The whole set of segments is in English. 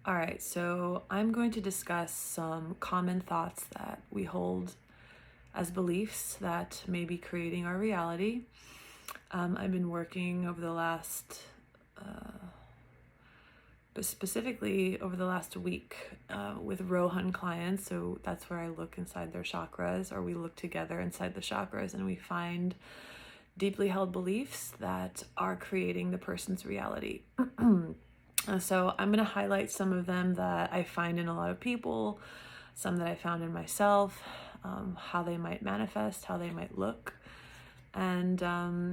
All right, so I'm going to discuss some common thoughts that we hold as beliefs that may be creating our reality. I've been working over the last, but specifically over the last week with Rohan clients. So that's where I look inside their chakras, or we look together inside the chakras, and we find deeply held beliefs that are creating the person's reality. So I'm going to highlight some of them that I find in a lot of people, some that I found in myself, how they might manifest, how they might look, and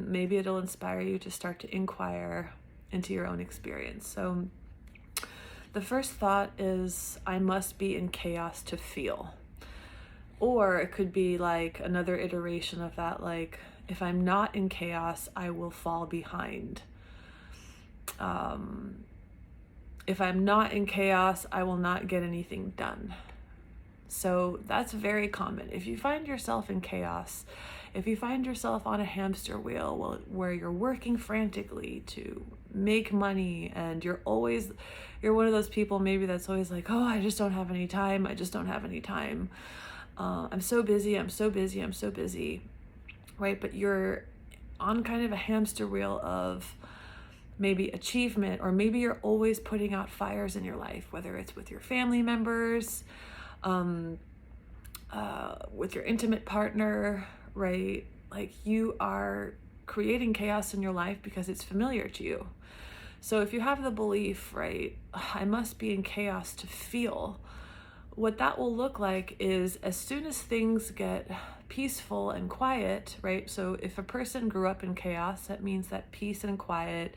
maybe it'll inspire you to start to inquire into your own experience. So the first thought is, I must be in chaos to feel. Or it could be like another iteration of that, like, if I'm not in chaos, I will fall behind. If I'm not in chaos, I will not get anything done. So that's very common. If you find yourself in chaos, if you find yourself on a hamster wheel where you're working frantically to make money, and you're one of those people maybe that's always like, oh, I just don't have any time. I just don't have any time. I'm so busy, right? But you're on kind of a hamster wheel of maybe achievement, or maybe you're always putting out fires in your life, whether it's with your family members, with your intimate partner, right? Like, you are creating chaos in your life because it's familiar to you. So if you have the belief, right, I must be in chaos to feel, what that will look like is, as soon as things get peaceful and quiet, right? So if a person grew up in chaos, that means that peace and quiet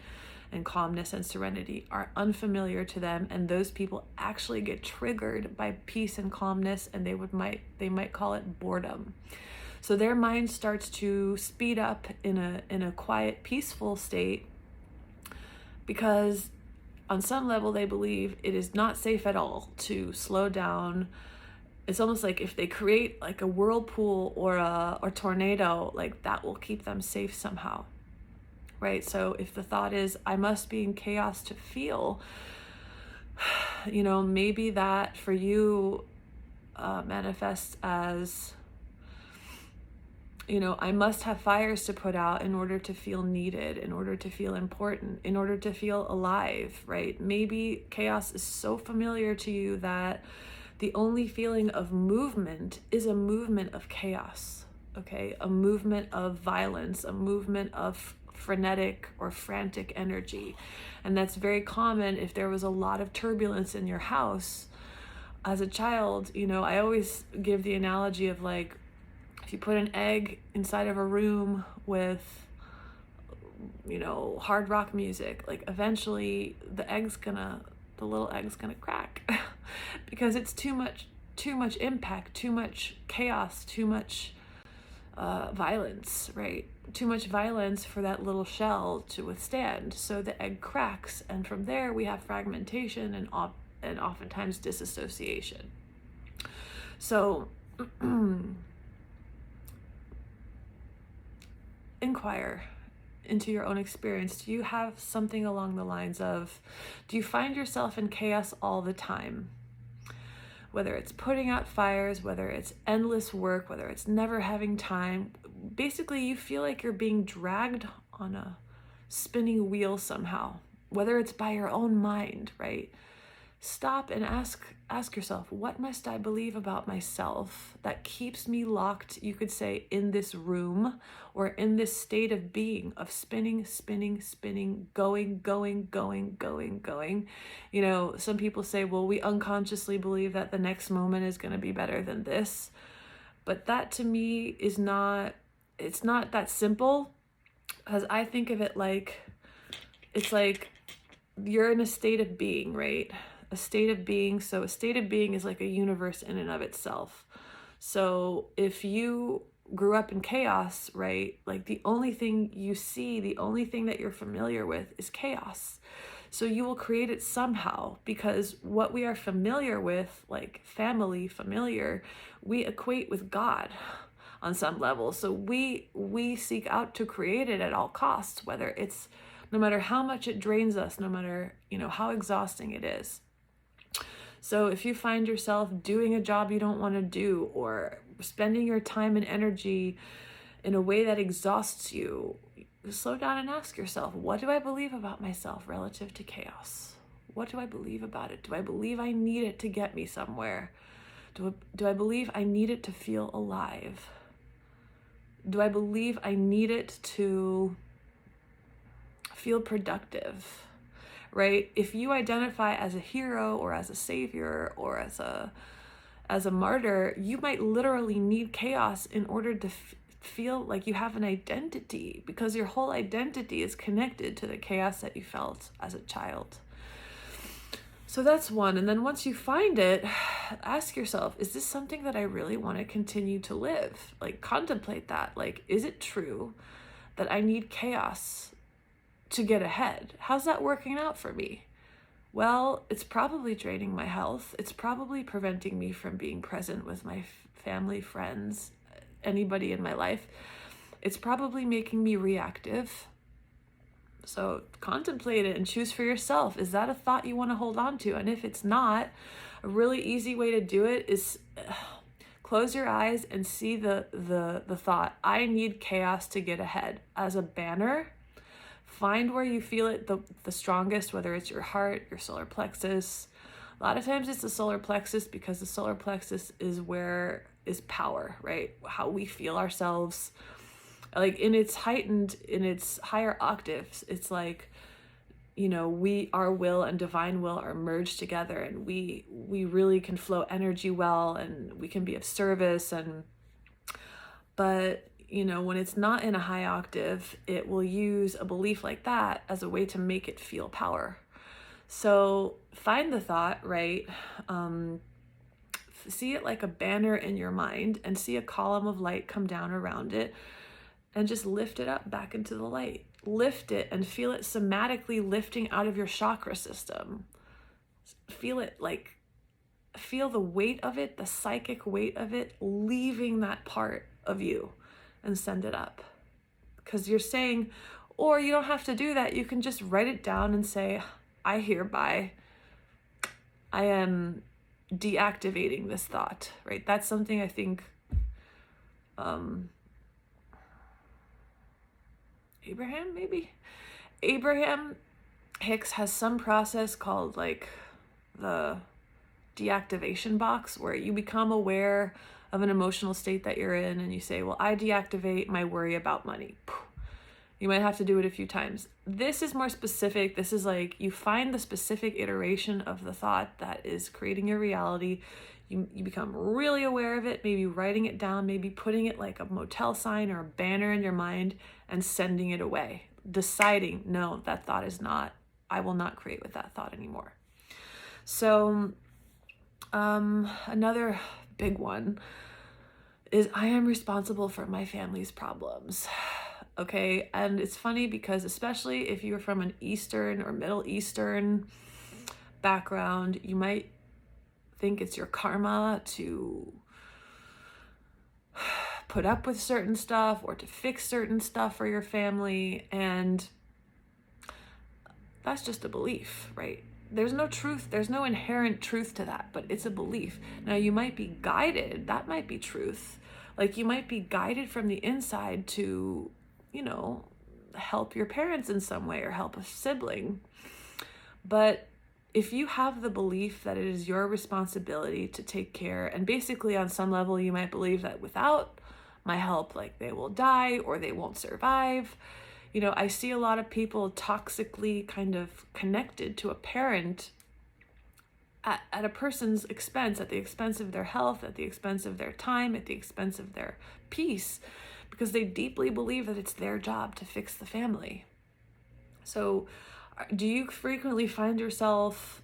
and calmness and serenity are unfamiliar to them, and those people actually get triggered by peace and calmness, and they might call it boredom. So their mind starts to speed up in a quiet, peaceful state, because on some level they believe it is not safe at all to slow down. It's almost like if they create like a whirlpool or a tornado, like that will keep them safe somehow, right? So if the thought is, I must be in chaos to feel, maybe that for you manifests as, I must have fires to put out in order to feel needed, in order to feel important, in order to feel alive, right? Maybe chaos is so familiar to you that the only feeling of movement is a movement of chaos, okay? A movement of violence, a movement of frenetic or frantic energy. And that's very common if there was a lot of turbulence in your house. As a child, I always give the analogy of, like, if you put an egg inside of a room with, hard rock music, like, eventually the little egg's gonna crack because it's too much impact, too much chaos, too much violence, right? Too much violence for that little shell to withstand. So the egg cracks, and from there we have fragmentation and oftentimes disassociation. So inquire into your own experience. Do you have something along the lines of, do you find yourself in chaos all the time? Whether it's putting out fires, whether it's endless work, whether it's never having time, basically you feel like you're being dragged on a spinning wheel somehow, whether it's by your own mind, right? Stop and ask yourself, what must I believe about myself that keeps me locked, you could say, in this room, or in this state of being, of spinning, going. Some people say, well, we unconsciously believe that the next moment is going to be better than this. But that, to me, it's not that simple, because I think of it like, it's like you're in a state of being, right? A state of being. So a state of being is like a universe in and of itself. So if you grew up in chaos, right? Like, the only thing you see, the only thing that you're familiar with is chaos. So you will create it somehow, because what we are familiar with, like familiar, we equate with God on some level. So we seek out to create it at all costs, whether it's, no matter how much it drains us, no matter, how exhausting it is. So if you find yourself doing a job you don't want to do, or spending your time and energy in a way that exhausts you, slow down and ask yourself, what do I believe about myself relative to chaos? What do I believe about it? Do I believe I need it to get me somewhere? Do I believe I need it to feel alive? Do I believe I need it to feel productive? Right? If you identify as a hero or as a savior or as a martyr, you might literally need chaos in order to feel like you have an identity, because your whole identity is connected to the chaos that you felt as a child. So that's one. And then once you find it, ask yourself, is this something that I really want to continue to live? Like, contemplate that. Like, is it true that I need chaos to get ahead? How's that working out for me? Well, it's probably draining my health. It's probably preventing me from being present with my family, friends, anybody in my life. It's probably making me reactive. So contemplate it and choose for yourself. Is that a thought you want to hold on to? And if it's not, a really easy way to do it is close your eyes and see the thought, I need chaos to get ahead, as a banner. Find where you feel it the strongest, whether it's your heart, your solar plexus. A lot of times it's the solar plexus, because the solar plexus is where is power, right? How we feel ourselves. Like in its higher octaves, it's like, our will and divine will are merged together, and we really can flow energy well, and we can be of service. But when it's not in a high octave, it will use a belief like that as a way to make it feel power. So find the thought, right? See it like a banner in your mind, and see a column of light come down around it, and just lift it up back into the light. Lift it and feel it somatically lifting out of your chakra system. Feel it, feel the weight of it, the psychic weight of it, leaving that part of you, and send it up. Because you're saying, or you don't have to do that. You can just write it down and say, I am deactivating this thought, right? That's something I think, Abraham Hicks has some process called the deactivation box, where you become aware of an emotional state that you're in, and you say, well, I deactivate my worry about money. You might have to do it a few times. This is more specific. This is like, you find the specific iteration of the thought that is creating your reality. You become really aware of it, maybe writing it down, maybe putting it like a motel sign or a banner in your mind, and sending it away. Deciding, no, that thought is not, I will not create with that thought anymore. So another big one is, I am responsible for my family's problems. Okay, and it's funny because, especially if you're from an Eastern or Middle Eastern background, you might think it's your karma to put up with certain stuff or to fix certain stuff for your family, and that's just a belief, right? There's no truth, there's no inherent truth to that, but it's a belief. Now, you might be guided, that might be truth. Like, you might be guided from the inside to, help your parents in some way or help a sibling. But if you have the belief that it is your responsibility to take care, and basically on some level you might believe that without my help, they will die or they won't survive. I see a lot of people toxically kind of connected to a parent at a person's expense, at the expense of their health, at the expense of their time, at the expense of their peace, because they deeply believe that it's their job to fix the family. So do you frequently find yourself,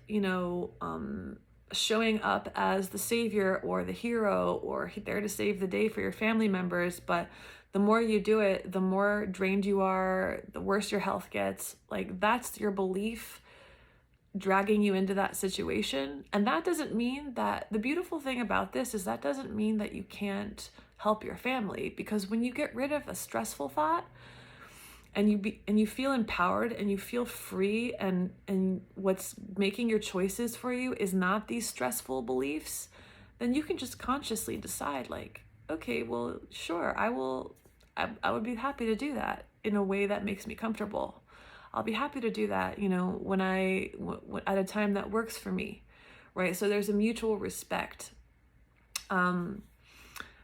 showing up as the savior or the hero or there to save the day for your family members, but the more you do it, the more drained you are, the worse your health gets? That's your belief dragging you into that situation. And that doesn't mean that, the beautiful thing about this is that doesn't mean that you can't help your family, because when you get rid of a stressful thought and you feel empowered and you feel free, and what's making your choices for you is not these stressful beliefs, then you can just consciously decide, like, okay, well, sure, I would be happy to do that in a way that makes me comfortable. I'll be happy to do that, when at a time that works for me, right? So there's a mutual respect.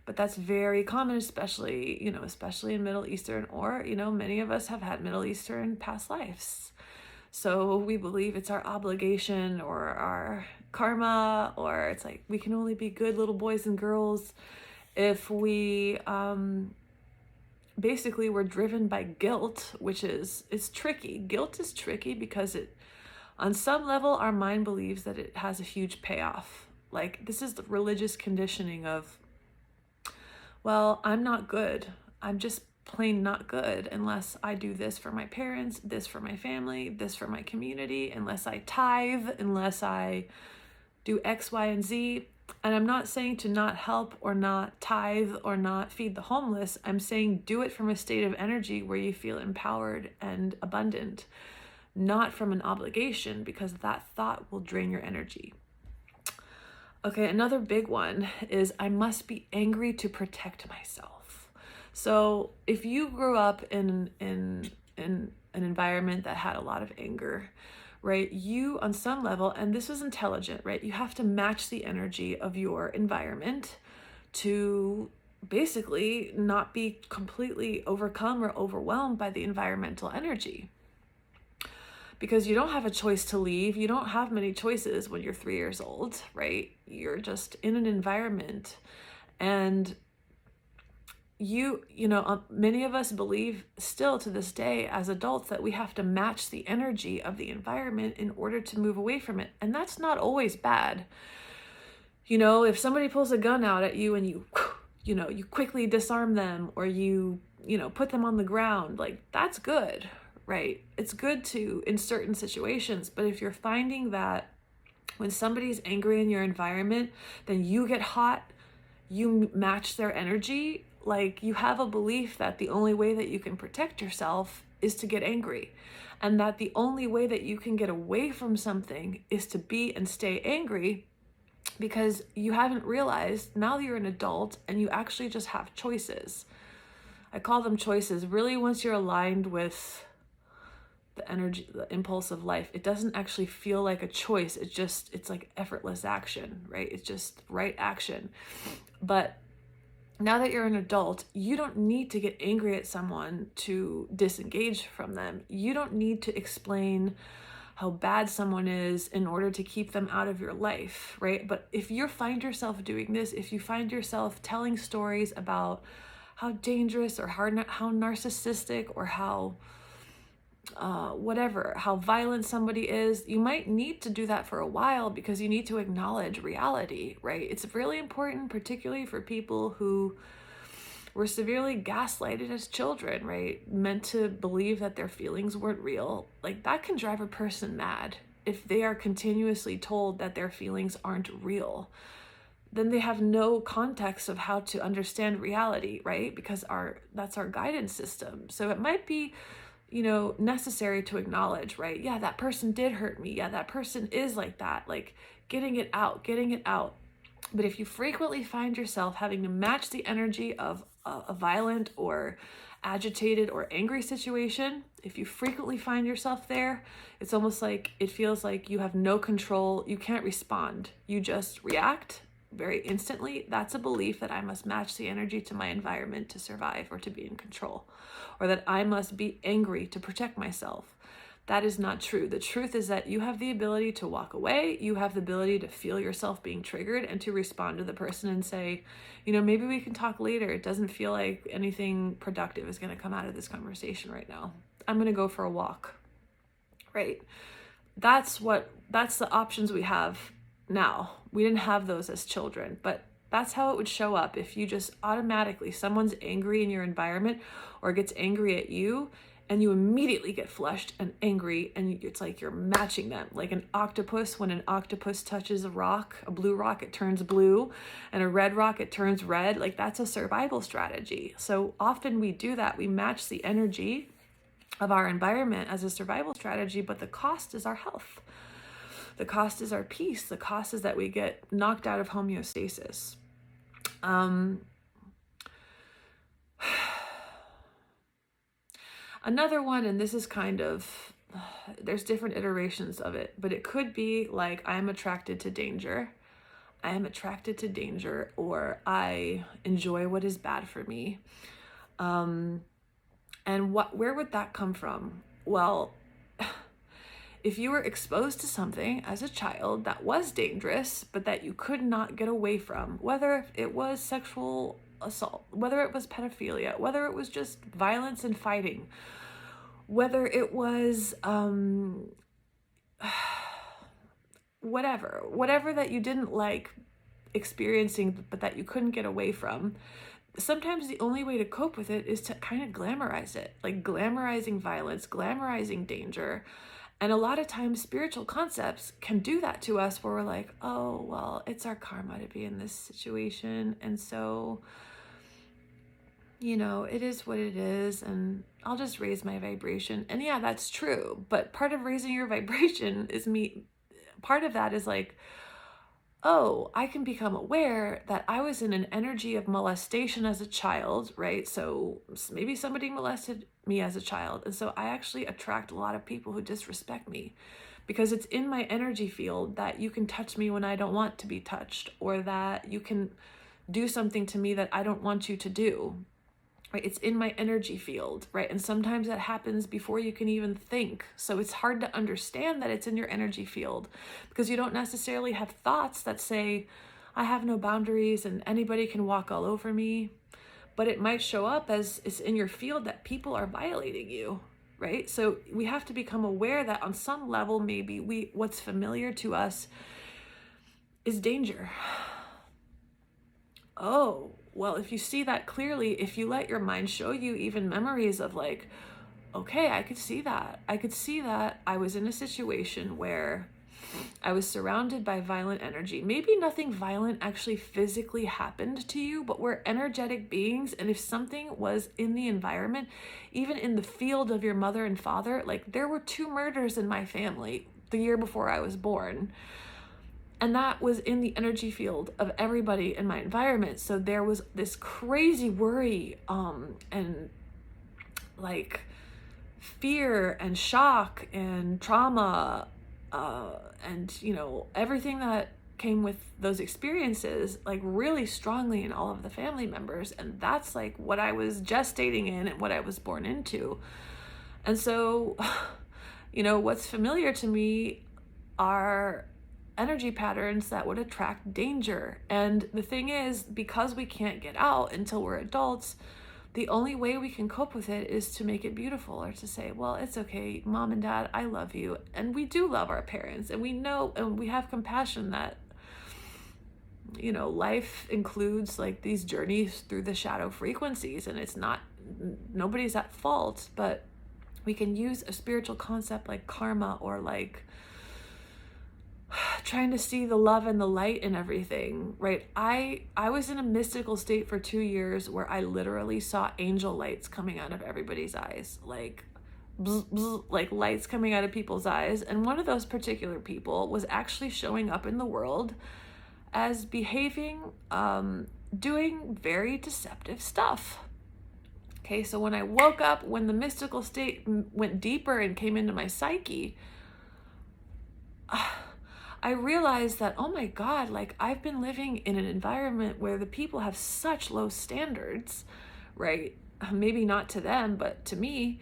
But that's very common, especially in Middle Eastern, or, many of us have had Middle Eastern past lives. So we believe it's our obligation or our karma, or it's like we can only be good little boys and girls if we basically we're driven by guilt, which it's tricky. Guilt is tricky because on some level, our mind believes that it has a huge payoff. Like, this is the religious conditioning of, well, I'm not good. I'm just plain not good unless I do this for my parents, this for my family, this for my community, unless I tithe, unless I do X, Y, and Z. And I'm not saying to not help or not tithe or not feed the homeless. I'm saying do it from a state of energy where you feel empowered and abundant, not from an obligation, because that thought will drain your energy. Okay, another big one is I must be angry to protect myself. So if you grew up in an environment that had a lot of anger, right, you on some level, and this was intelligent, right, you have to match the energy of your environment to basically not be completely overcome or overwhelmed by the environmental energy. Because you don't have a choice to leave. You don't have many choices when you're 3 years old, right? You're just in an environment. And many of us believe still to this day as adults that we have to match the energy of the environment in order to move away from it. And that's not always bad. If somebody pulls a gun out at you and you quickly disarm them, or you put them on the ground, like, that's good. Right? It's good to in certain situations, but if you're finding that when somebody's angry in your environment, then you get hot, you match their energy, like, you have a belief that the only way that you can protect yourself is to get angry, and that the only way that you can get away from something is to be and stay angry, because you haven't realized now that you're an adult and you actually just have choices. I call them choices. Really, once you're aligned with the energy, the impulse of life, it doesn't actually feel like a choice. It's like effortless action, right? It's just right action. But now that you're an adult, you don't need to get angry at someone to disengage from them. You don't need to explain how bad someone is in order to keep them out of your life, right? But if you find yourself doing this, if you find yourself telling stories about how dangerous or how narcissistic or how how violent somebody is, you might need to do that for a while, because you need to acknowledge reality, right? It's really important, particularly for people who were severely gaslighted as children, right? Meant to believe that their feelings weren't real. Like, that can drive a person mad if they are continuously told that their feelings aren't real. Then they have no context of how to understand reality, right? Because that's our guidance system. So it might be necessary to acknowledge, right? Yeah, that person did hurt me. Yeah, that person is like that. Like, getting it out. But if you frequently find yourself having to match the energy of a violent or agitated or angry situation, if you frequently find yourself there, it's almost like it feels like you have no control. You can't respond. You just react very instantly. That's a belief that I must match the energy to my environment to survive or to be in control, or that I must be angry to protect myself. That is not true. The truth is that you have the ability to walk away. You have the ability to feel yourself being triggered and to respond to the person and say, maybe we can talk later. It doesn't feel like anything productive is going to come out of this conversation right now. I'm going to go for a walk, right? That's the options we have now. We didn't have those as children, but that's how it would show up if you just automatically, someone's angry in your environment or gets angry at you, and you immediately get flushed and angry, and it's like you're matching them. Like an octopus, when an octopus touches a rock, a blue rock, it turns blue, and a red rock, it turns red. Like, that's a survival strategy. So often we do that. We match the energy of our environment as a survival strategy, but the cost is our health. The cost is our peace. The cost is that we get knocked out of homeostasis. Another one, and this is kind of, there's different iterations of it, but it could be like, I'm attracted to danger. I am attracted to danger, or I enjoy what is bad for me. And where would that come from? Well, if you were exposed to something as a child that was dangerous, but that you could not get away from, whether it was sexual assault, whether it was pedophilia, whether it was just violence and fighting, whether it was whatever that you didn't like experiencing, but that you couldn't get away from, sometimes the only way to cope with it is to kind of glamorize it, like glamorizing violence, glamorizing danger. And a lot of times spiritual concepts can do that to us, where we're like, oh, well, it's our karma to be in this situation. And so, it is what it is, and I'll just raise my vibration. And yeah, that's true. But part of raising your vibration is part of that is like, oh, I can become aware that I was in an energy of molestation as a child, right? So maybe somebody molested me as a child. And so I actually attract a lot of people who disrespect me, because it's in my energy field that you can touch me when I don't want to be touched, or that you can do something to me that I don't want you to do, right? It's in my energy field, right? And sometimes that happens before you can even think. So it's hard to understand that it's in your energy field, because you don't necessarily have thoughts that say, I have no boundaries and anybody can walk all over me. But it might show up as it's in your field that people are violating you, right? So we have to become aware that on some level, maybe what's familiar to us is danger. Oh, well, if you see that clearly, if you let your mind show you even memories of like, okay, I could see that. I could see that I was in a situation where I was surrounded by violent energy. Maybe nothing violent actually physically happened to you, but we're energetic beings. And if something was in the environment, even in the field of your mother and father, like there were 2 murders in my family the year before I was born. And that was in the energy field of everybody in my environment. So there was this crazy worry and like fear and shock and trauma and, everything that came with those experiences, like really strongly in all of the family members. And that's like what I was gestating in and what I was born into. And so, what's familiar to me are energy patterns that would attract danger. And the thing is, because we can't get out until we're adults, the only way we can cope with it is to make it beautiful, or to say, well, it's okay, Mom and Dad, I love you. And we do love our parents, and we know, and we have compassion that, life includes like these journeys through the shadow frequencies, and nobody's at fault, but we can use a spiritual concept like karma, or like trying to see the love and the light in everything, right? I was in a mystical state for 2 years where I literally saw angel lights coming out of everybody's eyes, like bzz, bzz, like lights coming out of people's eyes. And one of those particular people was actually showing up in the world as behaving, doing very deceptive stuff. Okay, so when I woke up, when the mystical state went deeper and came into my psyche, I realized that, oh my God, like I've been living in an environment where the people have such low standards, right? Maybe not to them, but to me,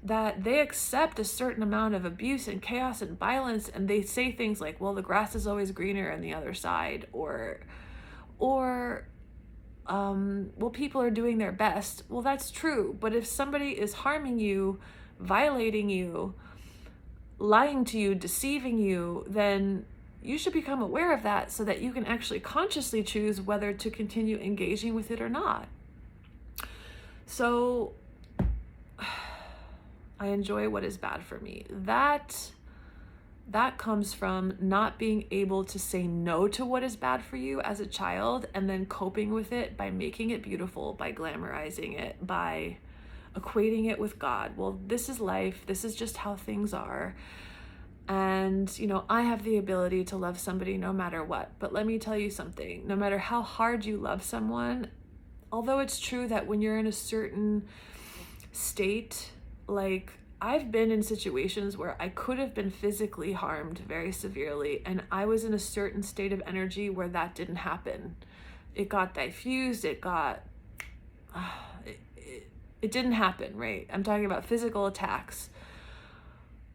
that they accept a certain amount of abuse and chaos and violence. And they say things like, well, the grass is always greener on the other side, or, well, people are doing their best. Well, that's true. But if somebody is harming you, violating you, lying to you, deceiving you, then you should become aware of that so that you can actually consciously choose whether to continue engaging with it or not. So I enjoy what is bad for me. That comes from not being able to say no to what is bad for you as a child, and then coping with it by making it beautiful, by glamorizing it, by equating it with God. Well, this is life. This is just how things are. And, I have the ability to love somebody no matter what. But let me tell you something. No matter how hard you love someone, although it's true that when you're in a certain state, like I've been in situations where I could have been physically harmed very severely, and I was in a certain state of energy where that didn't happen. It got diffused. It didn't happen, right? I'm talking about physical attacks.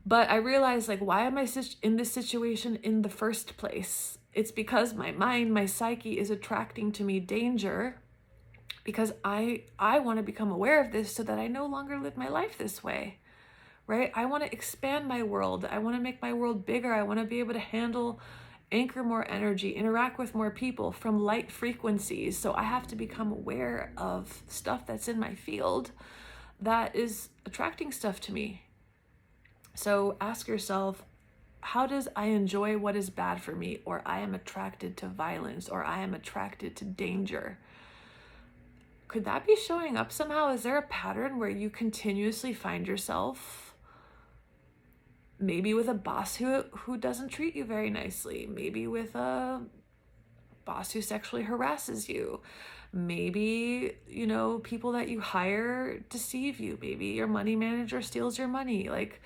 But I realized, like, why am I in this situation in the first place? It's because my mind, my psyche is attracting to me danger, because I want to become aware of this so that I no longer live my life this way, right? I want to expand my world. I want to make my world bigger. I want to be able to anchor more energy, interact with more people from light frequencies. So I have to become aware of stuff that's in my field that is attracting stuff to me. So ask yourself, how does I enjoy what is bad for me? Or I am attracted to violence, or I am attracted to danger. Could that be showing up somehow? Is there a pattern where you continuously find yourself maybe with a boss who doesn't treat you very nicely, maybe with a boss who sexually harasses you, maybe, people that you hire deceive you, maybe your money manager steals your money? Like,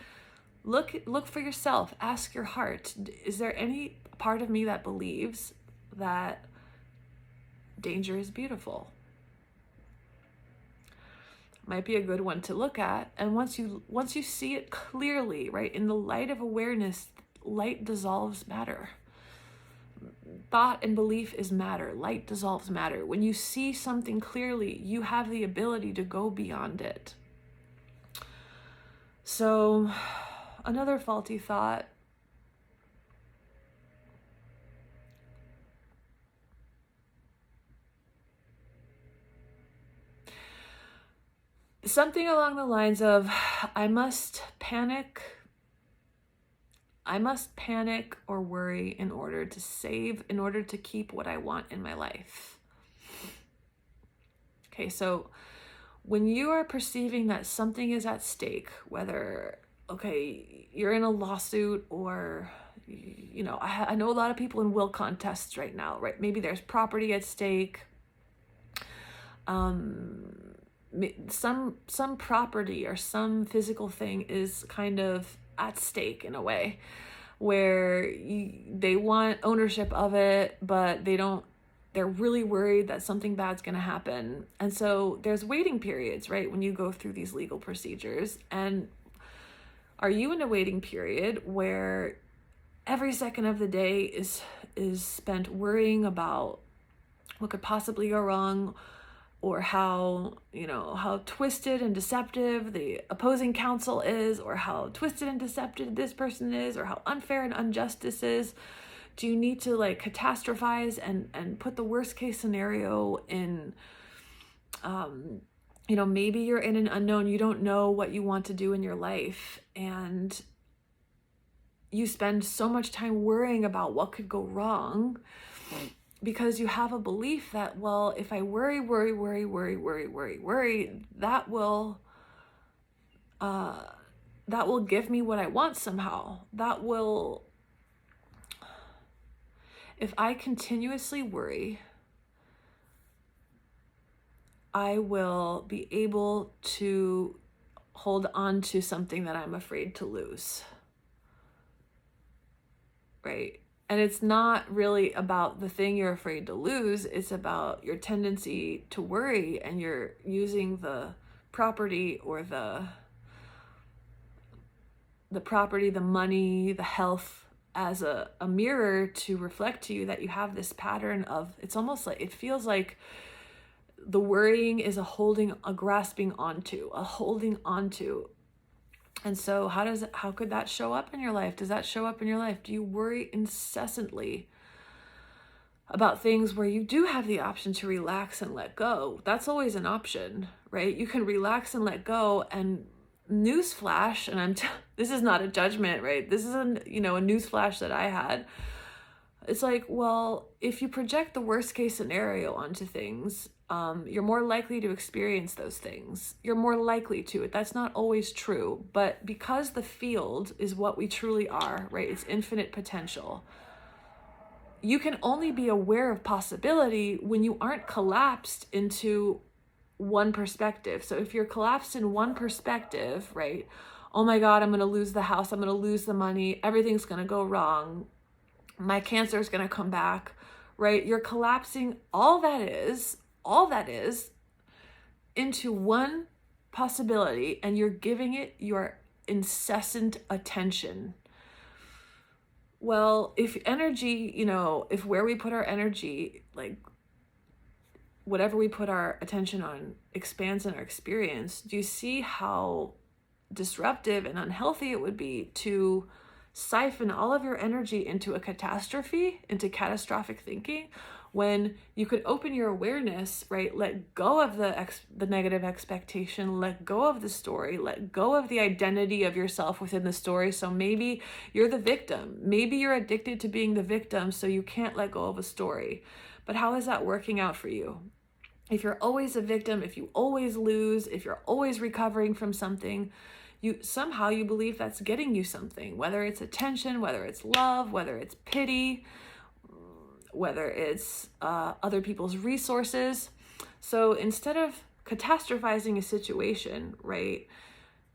look for yourself, ask your heart, is there any part of me that believes that danger is beautiful? Might be a good one to look at. And once you see it clearly, right, in the light of awareness, light dissolves matter. Thought and belief is matter. Light dissolves matter. When you see something clearly, you have the ability to go beyond it. So, another faulty thought. Something along the lines of, I must panic or worry in order to keep what I want in my life. Okay, so when you are perceiving that something is at stake, whether, you're in a lawsuit, or, I know a lot of people in will contests right now, right? Maybe there's property at stake. Some property or some physical thing is kind of at stake in a way, where they want ownership of it, but they're really worried that something bad's going to happen. And so there's waiting periods, right, when you go through these legal procedures. And are you in a waiting period where every second of the day is spent worrying about what could possibly go wrong, or how twisted and deceptive the opposing counsel is, or how twisted and deceptive this person is, or how unfair and unjust this is? Do you need to catastrophize and put the worst case scenario in? Maybe you're in an unknown, you don't know what you want to do in your life, and you spend so much time worrying about what could go wrong, because you have a belief that, well, if I worry, that will give me what I want somehow. If I continuously worry, I will be able to hold on to something that I'm afraid to lose, right? And it's not really about the thing you're afraid to lose. It's about your tendency to worry, and you're using the property or the property, the money, the health as a mirror to reflect to you that you have this pattern of, it's almost like, it feels like the worrying is a grasping onto, a holding onto. And so how could that show up in your life? Does that show up in your life? Do you worry incessantly about things where you do have the option to relax and let go? That's always an option, right? You can relax and let go. And newsflash, and this is not a judgment, right? This is a newsflash that I had. It's like, well, if you project the worst case scenario onto things, you're more likely to experience those things. You're more likely to. That's not always true, but because the field is what we truly are, right? It's infinite potential. You can only be aware of possibility when you aren't collapsed into one perspective. So if you're collapsed in one perspective, right? Oh my God, I'm going to lose the house. I'm going to lose the money. Everything's going to go wrong. My cancer is going to come back, right? You're collapsing all that is into one possibility, and you're giving it your incessant attention. Well, if energy, if where we put our energy, like whatever we put our attention on expands in our experience, do you see how disruptive and unhealthy it would be to siphon all of your energy into a catastrophe, into catastrophic thinking, when you could open your awareness, right? Let go of the negative expectation, let go of the story, let go of the identity of yourself within the story. So maybe you're the victim. Maybe you're addicted to being the victim, so you can't let go of a story. But how is that working out for you? If you're always a victim, if you always lose, if you're always recovering from something, you believe that's getting you something, whether it's attention, whether it's love, whether it's pity, whether it's other people's resources. So instead of catastrophizing a situation, right,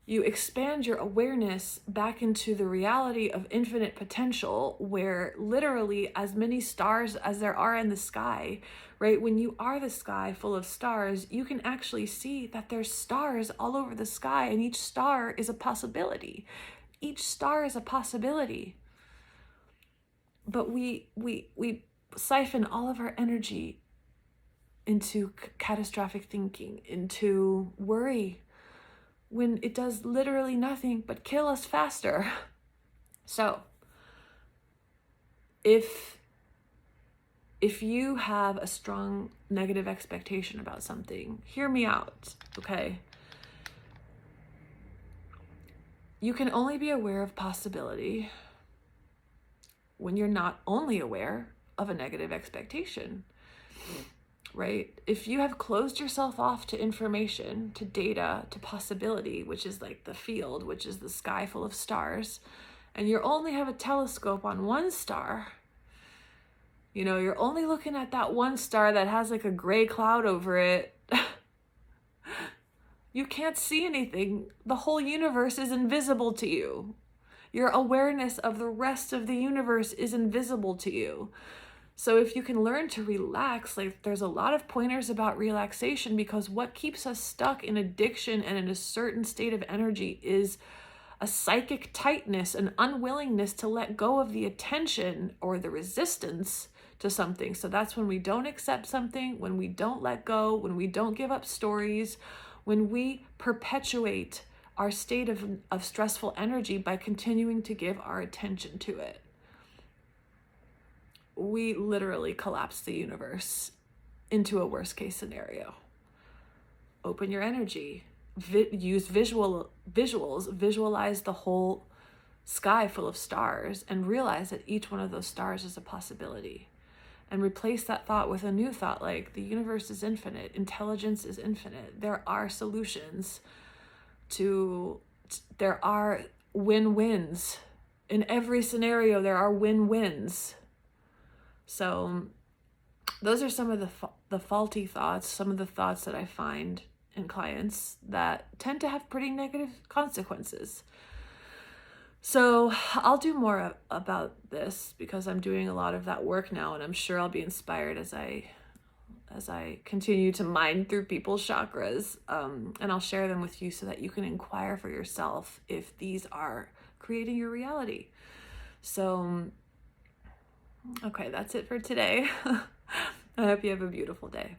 you expand your awareness back into the reality of infinite potential, where literally as many stars as there are in the sky, right? When you are the sky full of stars, you can actually see that there's stars all over the sky, and each star is a possibility. Each star is a possibility. But we siphon all of our energy into catastrophic thinking, into worry, when it does literally nothing but kill us faster. So if you have a strong negative expectation about something, hear me out, okay? You can only be aware of possibility when you're not only aware of a negative expectation, right? If you have closed yourself off to information, to data, to possibility, which is like the field, which is the sky full of stars, and you only have a telescope on one star, you're only looking at that one star that has like a gray cloud over it, you can't see anything. The whole universe is invisible to you. Your awareness of the rest of the universe is invisible to you. So if you can learn to relax, like there's a lot of pointers about relaxation, because what keeps us stuck in addiction and in a certain state of energy is a psychic tightness, an unwillingness to let go of the attention or the resistance to something. So that's when we don't accept something, when we don't let go, when we don't give up stories, when we perpetuate our state of stressful energy by continuing to give our attention to it. We literally collapse the universe into a worst case scenario. Open your energy, use visuals, visualize the whole sky full of stars, and realize that each one of those stars is a possibility. And replace that thought with a new thought, like the universe is infinite, intelligence is infinite. There are solutions there are win-wins. In every scenario, there are win-wins. So those are some of the faulty thoughts, some of the thoughts that I find in clients that tend to have pretty negative consequences. So I'll do more about this because I'm doing a lot of that work now, and I'm sure I'll be inspired as I continue to mine through people's chakras, and I'll share them with you so that you can inquire for yourself if these are creating your reality. So, okay, that's it for today. I hope you have a beautiful day.